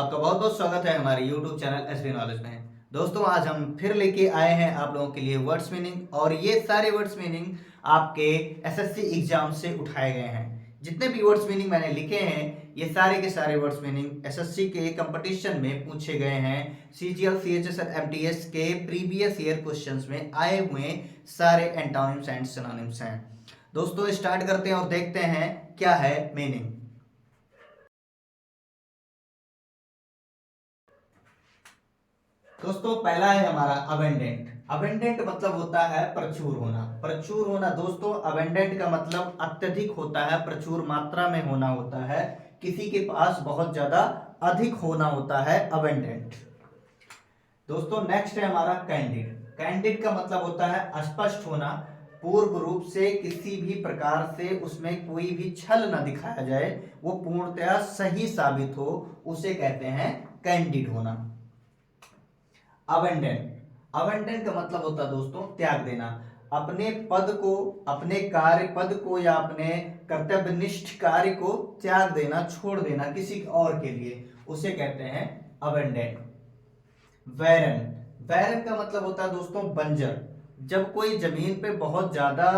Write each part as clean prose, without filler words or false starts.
आपका बहुत बहुत स्वागत है हमारे YouTube चैनल एसबी नॉलेज में। दोस्तों आज हम फिर लेके आए हैं आप लोगों के लिए वर्ड्स मीनिंग, और ये सारे वर्ड्स मीनिंग आपके एसएससी एग्जाम से उठाए गए हैं। जितने भी वर्ड्स मीनिंग मैंने लिखे हैं ये सारे के सारे वर्ड्स मीनिंग एसएससी के कंपटीशन में पूछे गए हैं। सीजीएल, सीएचएस और एमटीएस के प्रीवियस ईयर क्वेश्चंस में आए हुए सारे एंटोनिम्स एंड सिनोनिम्स हैं। दोस्तों स्टार्ट करते हैं और देखते हैं क्या है मीनिंग। दोस्तों पहला है हमारा अबेंडेंट। अबेंडेंट मतलब होता है प्रचुर होना। प्रचुर होना दोस्तों, अबेंडेंट का मतलब अत्यधिक होता है, प्रचुर मात्रा में होना होता है, किसी के पास बहुत ज्यादा अधिक होना होता है अबेंडेंट। दोस्तों नेक्स्ट है हमारा कैंडिड। कैंडिड का मतलब होता है स्पष्ट होना, पूर्ण रूप से किसी भी प्रकार से उसमें कोई भी छल न दिखाया जाए, वो पूर्णतया सही साबित हो, उसे कहते हैं कैंडिड होना। अबेंडेंट। अबेंडेंट का मतलब होता है दोस्तों त्याग देना, अपने पद को, अपने कार्य पद को या अपने कर्तव्यनिष्ठ कार्य को त्याग देना, छोड़ देना किसी और के लिए, उसे कहते हैं अबेंडेंट। वैरन। वैरन का मतलब होता है दोस्तों बंजर। जब कोई जमीन पे बहुत ज्यादा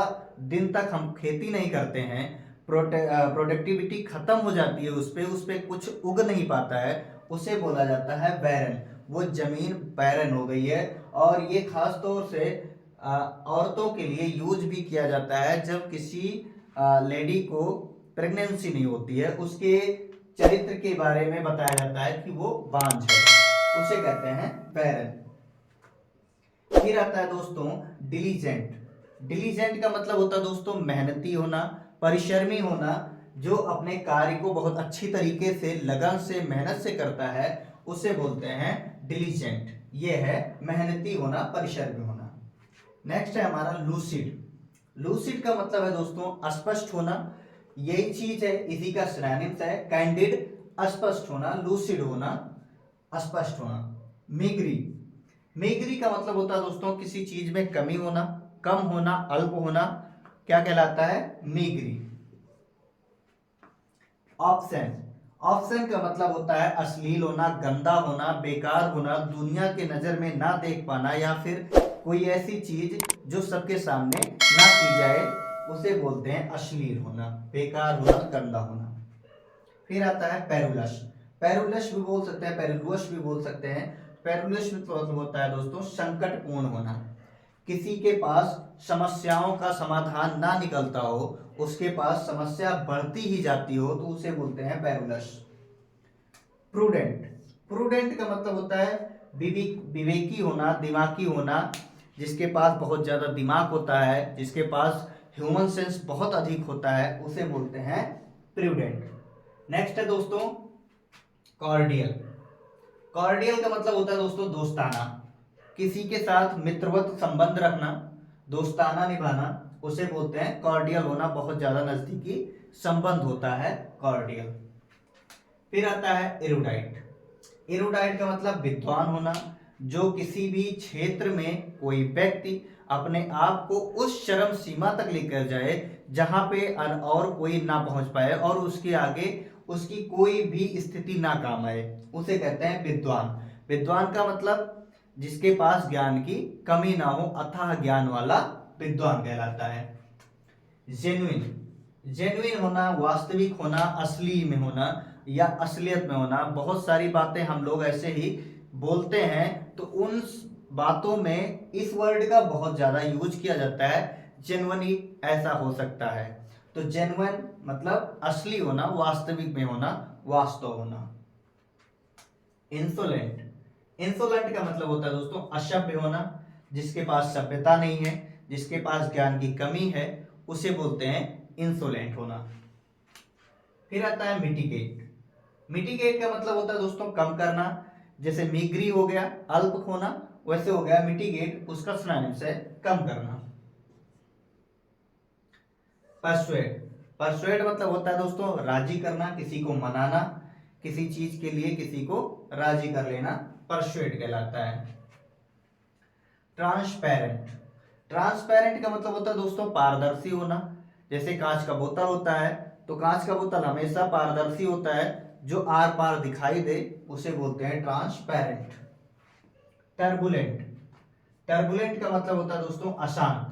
दिन तक हम खेती नहीं करते हैं, प्रोडक्टिविटी खत्म हो जाती है, उस पे कुछ उग नहीं पाता है, उसे बोला जाता है बैरन। वो जमीन बैरन हो गई है। और ये खास तौर से औरतों के लिए यूज भी किया जाता है जब किसी लेडी को प्रेगनेंसी नहीं होती है, उसके चरित्र के बारे में बताया जाता है कि वो बांझ है, उसे कहते हैं बैरन। फिर आता है दोस्तों डिलीजेंट। डिलीजेंट का मतलब होता है दोस्तों मेहनती होना, परिश्रमी होना, जो अपने कार्य को बहुत अच्छी तरीके से लगन से मेहनत से करता है, उसे बोलते हैं डिलीजेंट। ये है मेहनती होना, परिश्रमी होना। नेक्स्ट है हमारा लूसिड। लूसिड का मतलब है दोस्तों स्पष्ट होना, यही चीज है, इसी का सिनोनिम्स है कैंडिड, अस्पष्ट होना, लूसिड होना, अस्पष्ट होना। मिग्री। मिग्री का मतलब होता है दोस्तों किसी चीज में कमी होना, कम होना, अल्प होना, क्या कहलाता है मिग्री। ऑप्शन। ऑप्शन का मतलब होता है अश्लील होना, गंदा होना, बेकार होना, दुनिया के नजर में ना देख पाना, या फिर कोई ऐसी चीज जो सबके सामने ना की जाए, उसे बोलते हैं अश्लील होना, बेकार होना, गंदा होना। फिर आता है पेरुलस। पेरुलस भी बोल सकते हैं, पेरुलस भी बोल सकते हैं। पेरुलस मतलब होता है दोस्तों संकटपूर्ण होना, किसी के पास समस्याओं का समाधान ना निकलता हो, उसके पास समस्या बढ़ती ही जाती हो, तो उसे बोलते हैं पेरुलस। प्रूडेंट। प्रूडेंट का मतलब होता है विवेकी होना, दिमागी होना, जिसके पास बहुत ज्यादा दिमाग होता है, जिसके पास ह्यूमन सेंस बहुत अधिक होता है, उसे बोलते हैं प्रूडेंट। नेक्स्ट है दोस्तों कॉर्डियल। कॉर्डियल का मतलब होता है दोस्तों दोस्ताना, किसी के साथ मित्रवत संबंध रखना, दोस्ताना निभाना, उसे बोलते हैं कॉर्डियल होना, बहुत ज्यादा नजदीकी संबंध होता है कॉर्डियल। फिर आता है एरुडाइट। एरुडाइट का मतलब विद्वान होना, जो किसी भी क्षेत्र में कोई व्यक्ति अपने आप को उस चरम सीमा तक लेकर जाए जहां पे और कोई ना पहुंच पाए, और उसके आगे उसकी कोई भी स्थिति ना काम आए, उसे कहते हैं विद्वान। विद्वान का मतलब जिसके पास ज्ञान की कमी ना हो, अथाह ज्ञान वाला विद्वान कहलाता है। जेन्युइन। जेन्युइन होना, वास्तविक होना, असली में होना या असलियत में होना। बहुत सारी बातें हम लोग ऐसे ही बोलते हैं, तो उन बातों में इस वर्ड का बहुत ज्यादा यूज किया जाता है, जेन्युइनली ऐसा हो सकता है। तो जेन्युइन मतलब असली होना, वास्तविक में होना, वास्तव होना। इंसोलेंट। इंसोलेंट का मतलब होता है दोस्तों असभ्य होना, जिसके पास सभ्यता नहीं है, जिसके पास ज्ञान की कमी है, उसे बोलते हैं इंसोलेंट होना। फिर आता है मिटिगेट। मिटिगेट का मतलब होता है दोस्तों कम करना, जैसे मिग्री हो गया अल्प होना, वैसे हो गया मिटिगेट, उसका सिनोनिम्स है कम करना। परसुएड। परसुएड मतलब होता है दोस्तों राजी करना, किसी को मनाना, किसी चीज के लिए किसी को राजी कर लेना, परसुएड कहलाता है। ट्रांसपेरेंट। ट्रांसपेरेंट का मतलब होता है दोस्तों पारदर्शी होना, जैसे कांच का बोतल होता है, तो कांच का बोतल हमेशा पारदर्शी होता है, जो आर पार दिखाई दे उसे बोलते हैं ट्रांसपेरेंट। टर्बुलेंट, टर्बुलेंट का मतलब होता है दोस्तों अशांत।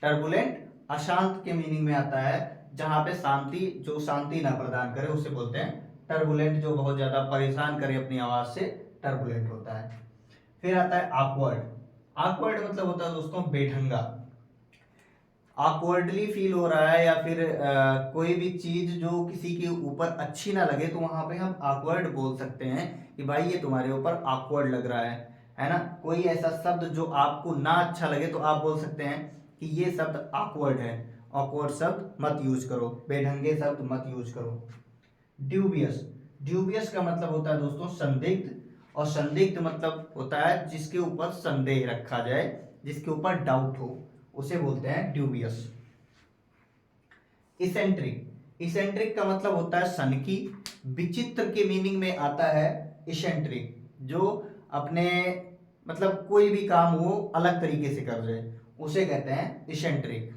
टर्बुलेंट अशांत के मीनिंग में आता है, जहां पे शांति, जो शांति ना प्रदान करे उसे बोलते हैं टर्बुलेंट। जो बहुत ज्यादा परेशान करे अपनी आवाज से, टर्बुलेंट होता है। फिर आता है ऑकवर्ड। ऑकवर्ड मतलब होता है दोस्तों बेढंगा। ऑकवर्डली फील हो रहा है या फिर कोई भी चीज जो किसी के ऊपर अच्छी ना लगे, तो वहां पे हम ऑकवर्ड बोल सकते हैं कि भाई ये तुम्हारे ऊपर ऑकवर्ड लग रहा है ना। कोई ऐसा शब्द जो आपको ना अच्छा लगे तो आप बोल सकते हैं कि ये शब्द ऑकवर्ड है। ऑकवर्ड शब्द मत यूज करो, बेढंगे शब्द मत यूज करो। ड्यूबियस, ड्यूबियस का मतलब होता है दोस्तों संदिग्ध, और संदिग्ध मतलब होता है जिसके ऊपर संदेह रखा जाए, जिसके ऊपर डाउट हो, उसे बोलते हैं ड्यूबियस। इसेंट्रिक, इसेंट्रिक का मतलब होता है सनकी, विचित्र के मीनिंग में आता है इसेंट्रिक, जो अपने मतलब कोई भी काम वो अलग तरीके से कर रहे, उसे कहते हैं इसेंट्रिक।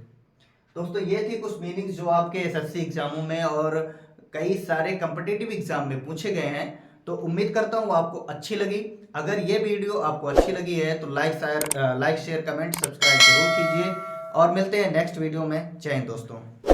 दोस्तों ये थी कुछ मीनिंग्स जो आपके एसएससी एग्जामों में और कई सारे कॉम्पिटिटिव एग्जाम में पूछे गए हैं। तो उम्मीद करता हूँ आपको अच्छी लगी। अगर ये वीडियो आपको अच्छी लगी है तो लाइक शेयर कमेंट सब्सक्राइब जरूर कीजिए, और मिलते हैं नेक्स्ट वीडियो में। जय हिंद दोस्तों।